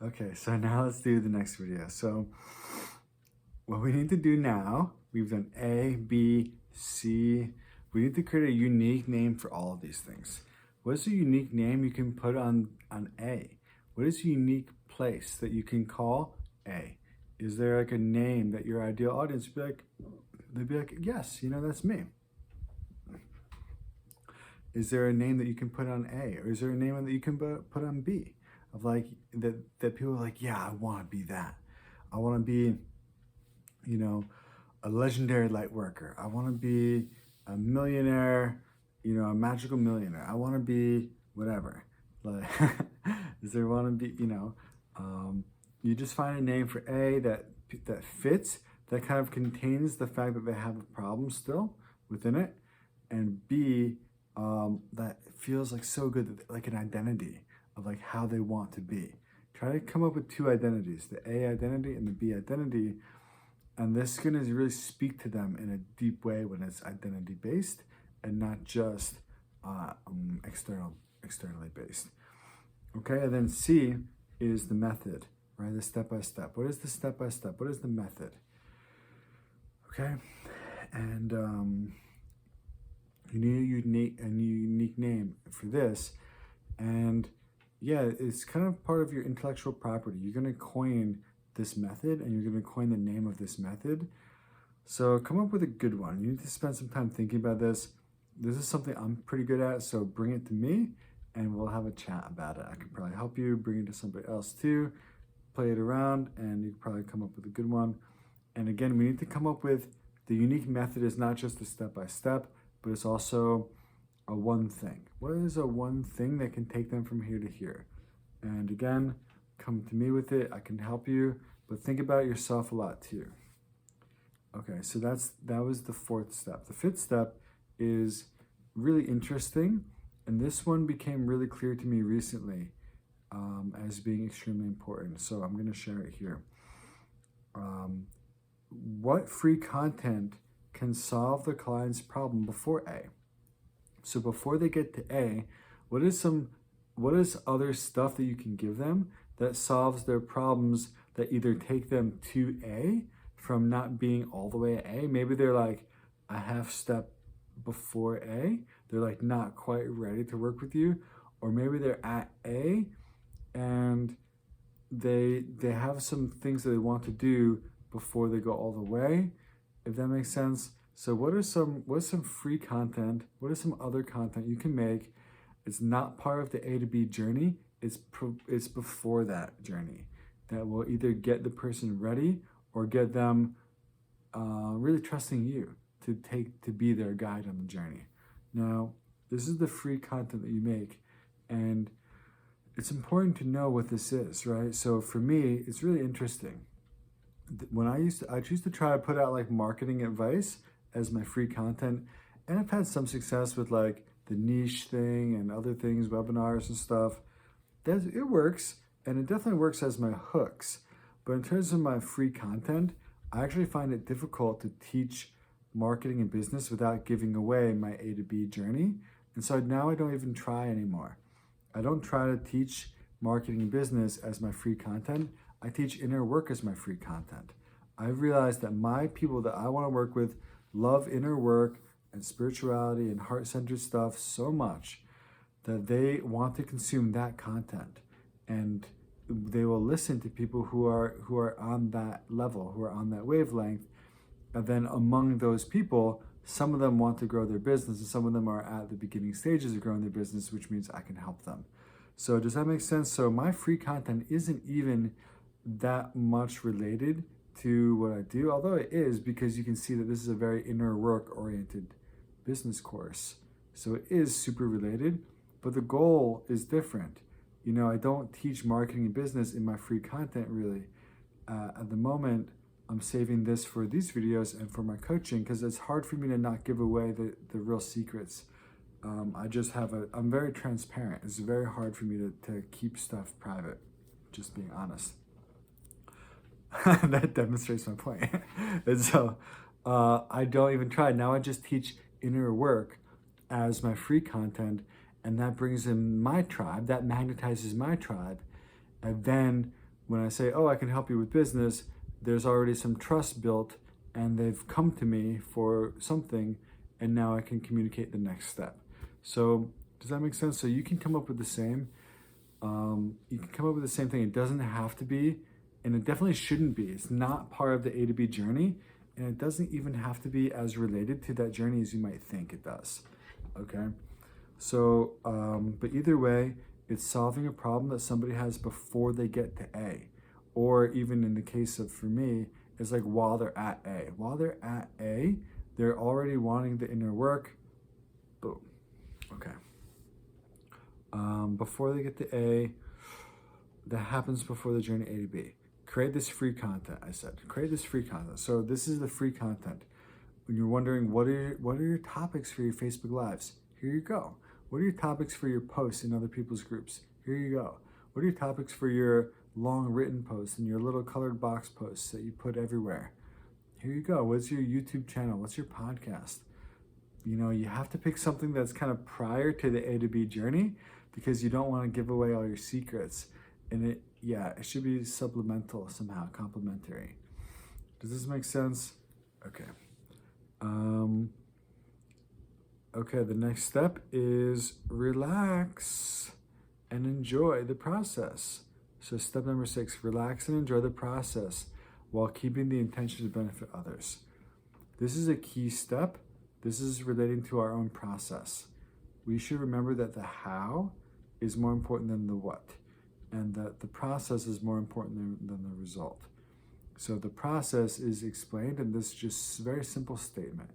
Okay, so now let's do the next video. So what we need to do now, we've done A, B, C. We need to create a unique name for all of these things. What is a unique name you can put on A? What is a unique place that you can call A? Is there like a name that your ideal audience would be like, they'd be like, yes, that's me. Is there a name that you can put on A? Or is there a name that you can put on B? Of like, that people are like, yeah, I want to be that. I want to be, a legendary light worker. I want to be a millionaire, a magical millionaire. I want to be whatever. Like, does there want to be, you just find a name for A that fits, that kind of contains the fact that they have a problem still within it, and B, that feels like so good, like an identity of like how they want to be. Try to come up with two identities, the A identity and the B identity, and this is going to really speak to them in a deep way when it's identity based and not just externally based. Okay, and then C is the method, right? The step-by-step. What is the step-by-step? What is the method? Okay, and you need a unique name for this, and yeah, it's kind of part of your intellectual property. You're going to coin this method, and you're going to coin the name of this method. So come up with a good one. You need to spend some time thinking about this. This is something I'm pretty good at, so bring it to me, and we'll have a chat about it. I can probably help you, bring it to somebody else too, play it around, and you can probably come up with a good one. And again, we need to come up with the unique method is not just a step-by-step, but it's also a one thing. What is a one thing that can take them from here to here? And again, come to me with it. I can help you, but think about it yourself a lot too. Okay, so that was the fourth step. The fifth step is really interesting, and this one became really clear to me recently as being extremely important. So I'm going to share it here. What free content can solve the client's problem before A? So before they get to A, what is other stuff that you can give them that solves their problems, that either take them to A from not being all the way at A? Maybe they're like a half step before A. They're like not quite ready to work with you. Or maybe they're at A and they have some things that they want to do before they go all the way, if that makes sense. So what's some free content? What is some other content you can make? It's not part of the A to B journey. It's before that journey that will either get the person ready or get them really trusting you to be their guide on the journey. Now, this is the free content that you make, and it's important to know what this is, right? So for me, it's really interesting. When I used to try to put out like marketing advice as my free content, and I've had some success with like the niche thing and other things, webinars and stuff. It works, and it definitely works as my hooks. But in terms of my free content, I actually find it difficult to teach marketing and business without giving away my A to B journey. And so now I don't even try anymore. I don't try to teach marketing and business as my free content. I teach inner work as my free content. I've realized that my people that I want to work with love inner work and spirituality and heart-centered stuff so much that they want to consume that content, and they will listen to people who are on that level, who are on that wavelength. And then among those people, some of them want to grow their business, and some of them are at the beginning stages of growing their business, which means I can help them. So does that make sense? So my free content isn't even that much related to what I do, although it is, because you can see that this is a very inner work oriented business course. So it is super related, but the goal is different. I don't teach marketing and business in my free content really. At the moment, I'm saving this for these videos and for my coaching, because it's hard for me to not give away the real secrets. I'm very transparent. It's very hard for me to keep stuff private, just being honest. That demonstrates my point. And so I don't even try. Now I just teach inner work as my free content, and that brings in my tribe, that magnetizes my tribe, And then when I say, oh, I can help you with business, there's already some trust built and they've come to me for something, and now I can communicate the next step. So does that make sense? So you can come up with the same, thing. It doesn't have to be, and it definitely shouldn't be. It's not part of the A to B journey, and it doesn't even have to be as related to that journey as you might think it does. Okay? So, but either way, it's solving a problem that somebody has before they get to A. Or even in the case of, for me, it's like while they're at A. While they're at A, they're already wanting the inner work. Boom. Okay. Before they get to A, that happens before the journey A to B. Create this free content, I said. Create this free content. So this is the free content. When you're wondering, what are your topics for your Facebook Lives? Here you go. What are your topics for your posts in other people's groups? Here you go. What are your topics for your long written posts and your little colored box posts that you put everywhere? Here you go. What's your YouTube channel? What's your podcast? You know, you have to pick something that's kind of prior to the A to B journey, because you don't want to give away all your secrets. And it should be supplemental somehow, complementary. Does this make sense? Okay. Okay, the next step is relax and enjoy the process. So step number 6, relax and enjoy the process while keeping the intention to benefit others. This is a key step. This is relating to our own process. We should remember that the how is more important than the what, and that the process is more important than the result. So the process is explained in this just very simple statement.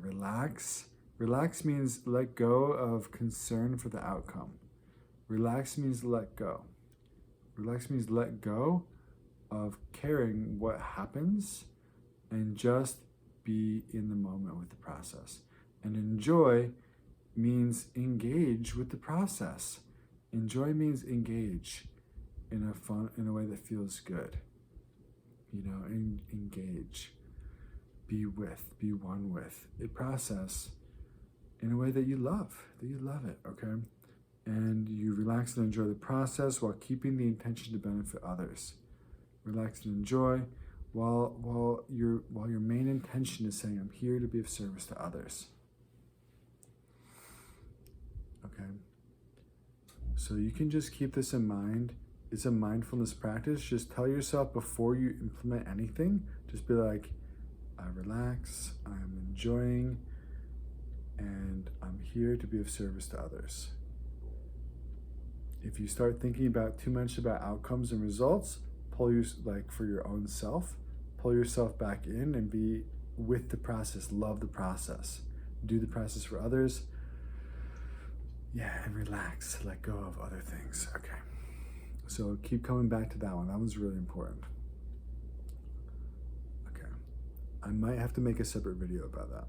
Relax. Relax means let go of concern for the outcome. Relax means let go. Relax means let go of caring what happens and just be in the moment with the process. And enjoy means engage with the process. Enjoy means engage in a way that feels good. Engage. Be one with a process in a way that you love it, okay? And you relax and enjoy the process while keeping the intention to benefit others. Relax and enjoy while your main intention is saying, I'm here to be of service to others. Okay? So you can just keep this in mind. It's a mindfulness practice. Just tell yourself before you implement anything, just be like, I relax, I'm enjoying, and I'm here to be of service to others. If you start thinking about too much about outcomes and results, for your own self, pull yourself back in and be with the process, love the process, do the process for others. And relax, let go of other things. Okay. So keep coming back to that one. That one's really important. Okay. I might have to make a separate video about that.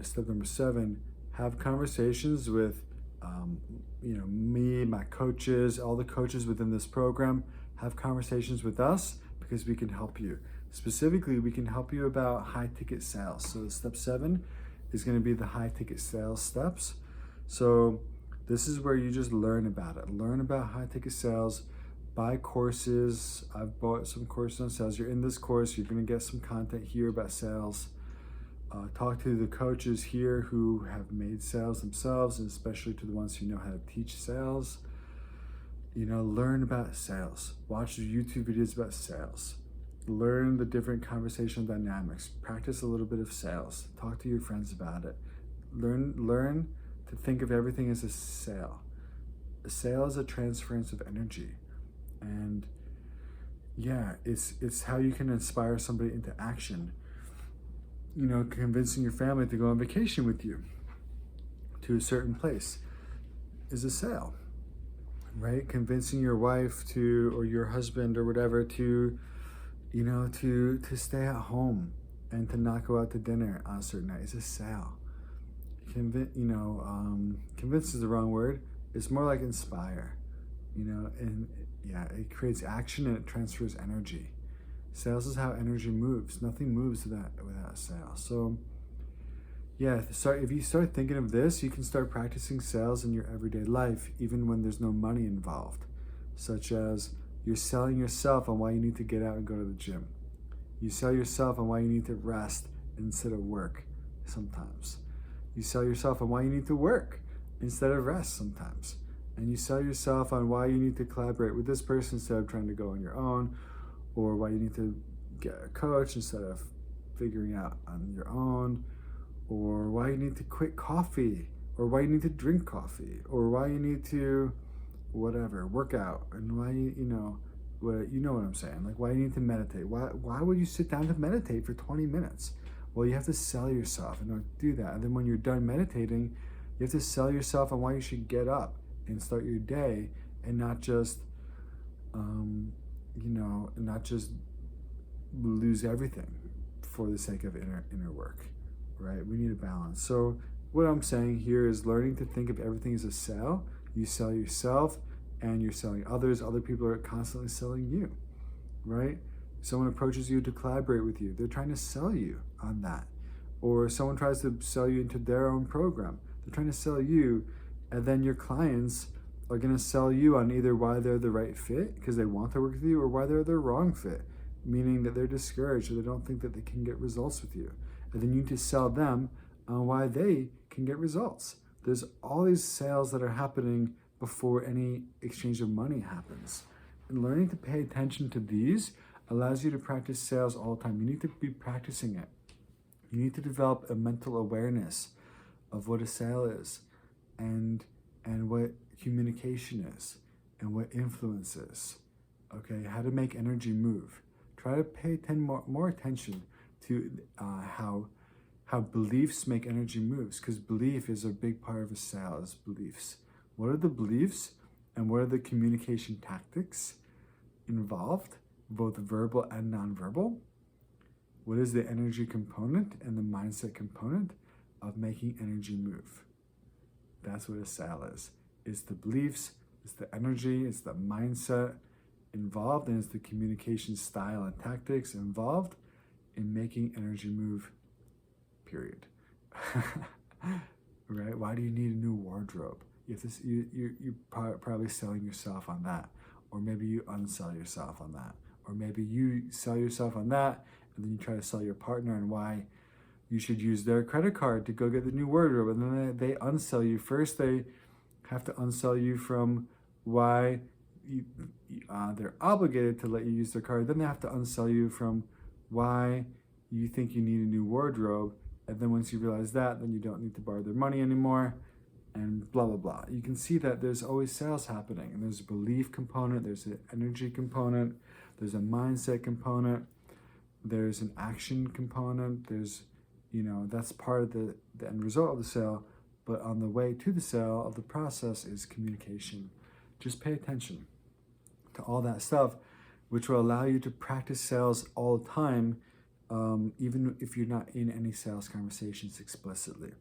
Step number 7, have conversations with me, my coaches, all the coaches within this program. Have conversations with us because we can help you. Specifically, we can help you about high ticket sales. So step 7 is going to be the high ticket sales steps. So this is where you just learn about it. Learn about high ticket sales, buy courses. I've bought some courses on sales. You're in this course, you're going to get some content here about sales. Talk to the coaches here who have made sales themselves, and especially to the ones who know how to teach sales. Learn about sales. Watch YouTube videos about sales. Learn the different conversational dynamics. Practice a little bit of sales. Talk to your friends about it. Learn to think of everything as a sale. A sale is a transference of energy. And it's how you can inspire somebody into action. Convincing your family to go on vacation with you to a certain place is a sale, right? Convincing your wife or your husband or whatever to stay at home and to not go out to dinner on a certain night is a sale. Convince is the wrong word. It's more like inspire, it creates action and it transfers energy. Sales is how energy moves. Nothing moves without a sale. So, Yeah, if you start thinking of this, you can start practicing sales in your everyday life, even when there's no money involved, such as you're selling yourself on why you need to get out and go to the gym. You sell yourself on why you need to rest instead of work sometimes. You sell yourself on why you need to work instead of rest sometimes. And you sell yourself on why you need to collaborate with this person instead of trying to go on your own, or why you need to get a coach instead of figuring out on your own, or why you need to quit coffee, or why you need to drink coffee, or why you need to whatever work out, and why you know what I'm saying, like why you need to meditate. Why would you sit down to meditate for 20 minutes? Well, you have to sell yourself in order to do that. And then when you're done meditating, you have to sell yourself on why you should get up and start your day, and not just not just lose everything for the sake of inner work, right? We need a balance. So what I'm saying here is learning to think of everything as a sale. You sell yourself and you're selling others. Other people are constantly selling you, right? Someone approaches you to collaborate with you. They're trying to sell you on that. Or someone tries to sell you into their own program. They're trying to sell you, and then your clients are going to sell you on either why they're the right fit because they want to work with you, or why they're the wrong fit, meaning that they're discouraged or they don't think that they can get results with you. And then you need to sell them on why they can get results. There's all these sales that are happening before any exchange of money happens. And learning to pay attention to these allows you to practice sales all the time. You need to be practicing it. You need to develop a mental awareness of what a sale is, and what communication is, and what influence is. Okay, how to make energy move. Try to pay more attention to how beliefs make energy moves, because belief is a big part of a sale, is beliefs. What are the beliefs, and what are the communication tactics involved, both verbal and nonverbal? What is the energy component and the mindset component of making energy move? That's what a sale is. It's the beliefs, it's the energy, it's the mindset involved, and it's the communication style and tactics involved in making energy move, period. Right? Why do you need a new wardrobe? You're probably selling yourself on that, or maybe you unsell yourself on that, or maybe you sell yourself on that, and then you try to sell your partner on why you should use their credit card to go get the new wardrobe, and then they unsell you. First, they have to unsell you from why they're obligated to let you use their card. Then they have to unsell you from why you think you need a new wardrobe, and then once you realize that, then you don't need to borrow their money anymore, and blah, blah, blah. You can see that there's always sales happening, and there's a belief component, there's an energy component, there's a mindset component, there's an action component, there's, that's part of the end result of the sale. But on the way to the sale of the process is communication. Just pay attention to all that stuff, which will allow you to practice sales all the time, even if you're not in any sales conversations explicitly.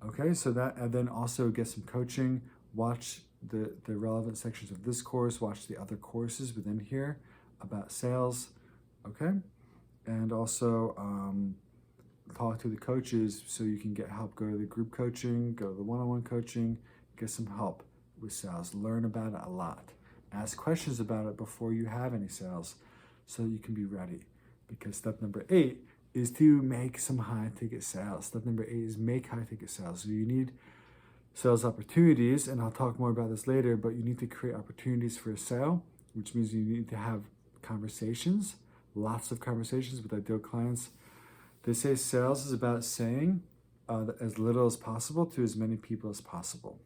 Okay, so that, and then also get some coaching, watch the relevant sections of this course, watch the other courses within here about sales, okay? And also talk to the coaches so you can get help. Go to the group coaching, go to the one-on-one coaching, get some help with sales. Learn about it a lot. Ask questions about it before you have any sales so that you can be ready. Because step number 8 is to make some high-ticket sales. Step number 8 is make high-ticket sales. So you need sales opportunities, and I'll talk more about this later, but you need to create opportunities for a sale, which means you need to have conversations, lots of conversations with ideal clients. They say sales is about saying as little as possible to as many people as possible.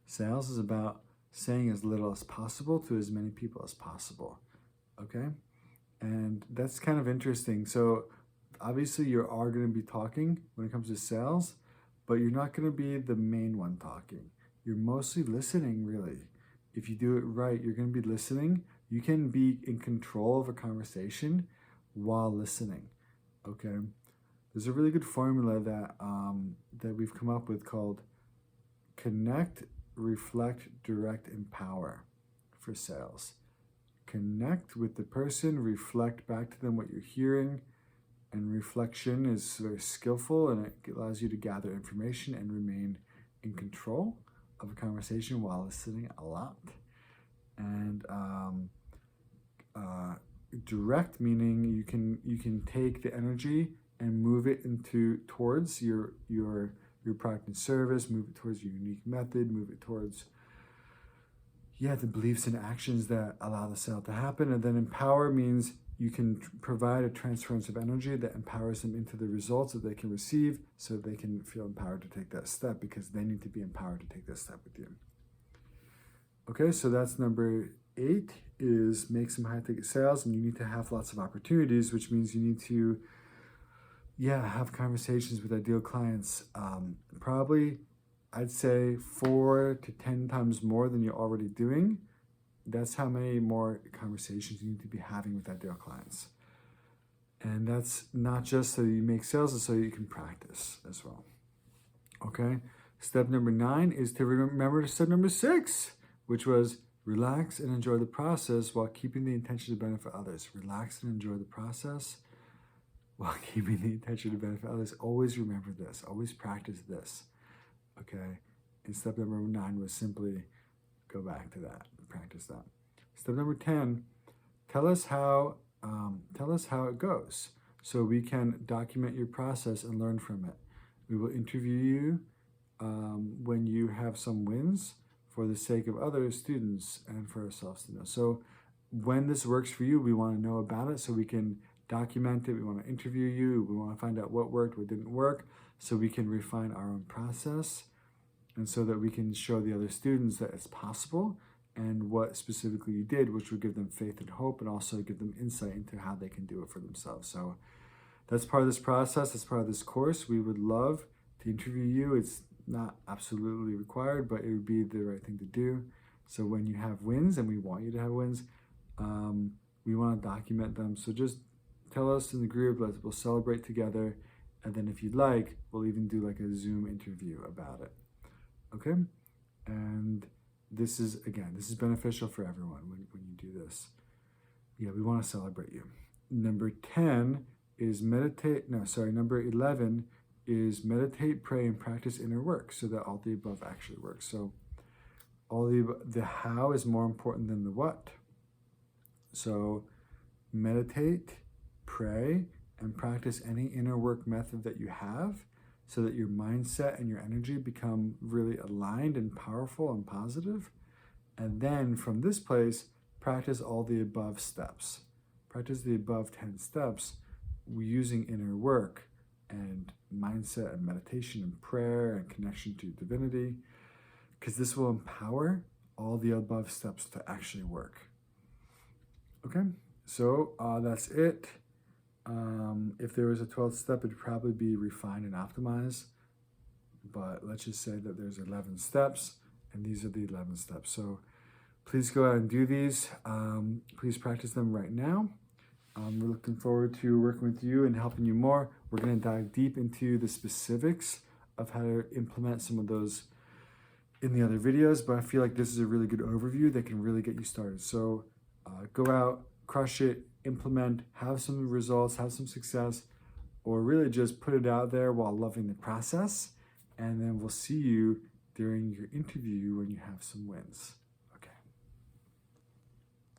Sales is about saying as little as possible to as many people as possible, okay? And that's kind of interesting. So obviously you are going to be talking when it comes to sales, but you're not going to be the main one talking. You're mostly listening, really. If you do it right, you're going to be listening. You can be in control of a conversation while listening, okay? There's a really good formula that we've come up with called connect, reflect, direct, empower for sales. Connect with the person, reflect back to them what you're hearing, And reflection is very skillful, and it allows you to gather information and remain in control of a conversation while listening a lot. And direct, meaning you can take the energy and move it towards your product and service, move it towards your unique method, move it towards the beliefs and actions that allow the sale to happen. And then empower means you can provide a transference of energy that empowers them into the results that they can receive, so they can feel empowered to take that step, because they need to be empowered to take that step with you. Okay, so that's number 8, is make some high ticket sales, and you need to have lots of opportunities, which means you need to have conversations with ideal clients. Probably I'd say 4 to 10 times more than you're already doing. That's how many more conversations you need to be having with ideal clients. And that's not just so you make sales, it's so you can practice as well. Okay, step number 9 is to remember to step number 6, which was relax and enjoy the process while keeping the intention to benefit others. Relax and enjoy the process while keeping the intention to benefit others. Always remember this. Always practice this. Okay? And step number 9 was simply go back to that. Practice that. Step number 10, tell us how it goes, so we can document your process and learn from it. We will interview you when you have some wins, for the sake of other students and for ourselves to know. So when this works for you, we want to know about it so we can document it. We want to interview you. We want to find out what worked, what didn't work, so we can refine our own process, and so that we can show the other students that it's possible and what specifically you did, which will give them faith and hope, and also give them insight into how they can do it for themselves. So that's part of this process. That's part of this course. We would love to interview you. It's not absolutely required, but it would be the right thing to do. So when you have wins, and we want you to have wins, we want to document them. So just tell us in the group, we'll celebrate together. And then if you'd like, we'll even do like a Zoom interview about it. Okay? And this is beneficial for everyone when you do this. We want to celebrate you. Number 10 is number 11 is meditate, pray, and practice inner work, so that all the above actually works. So all the how is more important than the what. So meditate, pray, and practice any inner work method that you have, so that your mindset and your energy become really aligned and powerful and positive. And then from this place, practice all the above steps. Practice the above 10 steps using inner work and mindset and meditation and prayer and connection to divinity, because this will empower all the above steps to actually work. Okay, so that's it. If there was a 12th step, it'd probably be refine and optimize. But let's just say that there's 11 steps, and these are the 11 steps. So please go out and do these. Please practice them right now. We're looking forward to working with you and helping you more. We're going to dive deep into the specifics of how to implement some of those in the other videos, but I feel like this is a really good overview that can really get you started. So go out, crush it, implement, have some results, have some success, or really just put it out there while loving the process. And then we'll see you during your interview when you have some wins.